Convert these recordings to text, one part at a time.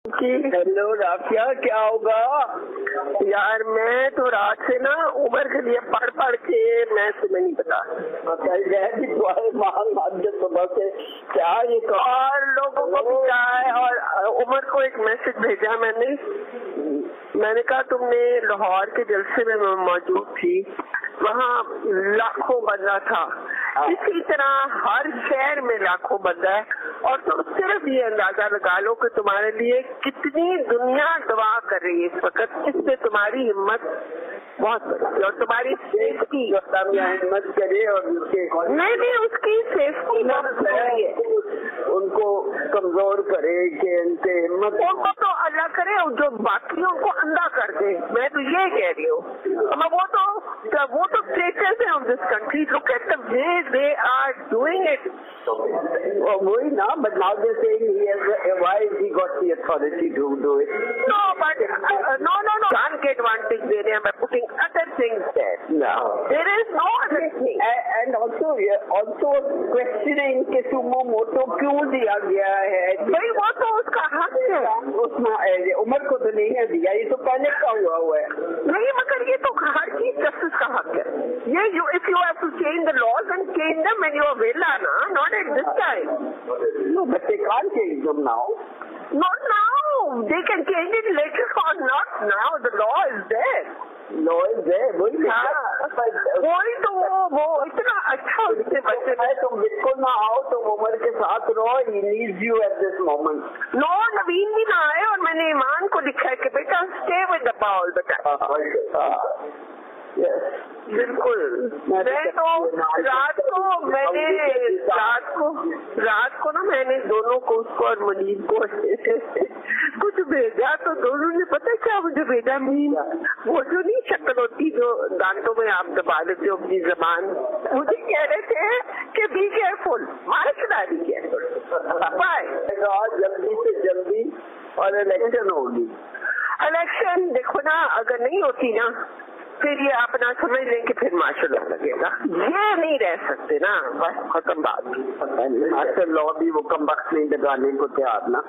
कि हेलो राफिया, क्या होगा यार? मैं तो रात से ना उमर के लिए पढ़ के मैं तुम्हें नहीं पता सुबह से क्या ये और लोगों को भी क्या है। और उमर को एक मैसेज भेजा मैंने कहा तुमने लाहौर के जलसे में मैं मौजूद थी, वहाँ लाखों बंदा था, इसी तरह हर शहर में लाखों बंदा है। और तुम सिर्फ ये अंदाजा लगा लो कि तुम्हारे लिए कितनी दुनिया दुआ कर रही है इस वक्त। इससे तुम्हारी हिम्मत बहुत बड़ी और तुम्हारी सेफ्टी हिम्मत करे और नहीं उसकी सेफ्टी बहुत बड़ी है। उनको कमजोर करे कि उनके हिम्मत उनको तो अल्लाह करे और जो बाकी उनको अंधा कर दे। मैं तो ये कह रही हूँ, वो तो स्टेटस है of this country. Look at the way they are doing it. वही ना, but now they saying why he got the authority to do it. No but no can't get advantage दे रहे हैं by putting other things there. No, there is no other thing. And also questioning कि Sumo मोटो क्यों दिया गया है? भाई वो तो उसका हक है, उसमें उमर को तो नहीं है दिया, ये तो पहले का हुआ है। नहीं मगर ये तो हर चीज जस्टिस का हक है। ये if you have to change the laws and change them when you are villa, not at this time. No, but they can't change them now. Not now. They can change it later on, not now. The law is there. Law is there. वही तो वो इतना अच्छा उससे बच्चे है। तुम बिल्कुल ना आओ, तुम उमर के साथ रहो। He needs you at this moment. No, नवीन भी ना आए और मैंने ईमान को लिखा है कि बेटा stay with the ball बेटा। Yes. बिल्कुल। मैं तो रात को ना मैंने दोनों को, उसको और मुनीब को कुछ भेजा, तो दोनों ने पता क्या मुझे भेजा? वो जो नहीं शक्ल होती जो दांतों में आप दबा देते हो अपनी जबान, मुझे कह रहे थे कि बी केयरफुल, मार्शदारी केयरफुल बाय, जल्दी से जल्दी और इलेक्शन होगी। इलेक्शन देखो ना, अगर नहीं होती ना फिर ये अपना समझ लें कि फिर मार्शल लॉ लगेगा। ये नहीं रह सकते ना, बस खत्म बात। मार्शल लॉ भी वो कम वक्त नहीं लगाने को तैयार ना,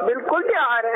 बिल्कुल तैयार है।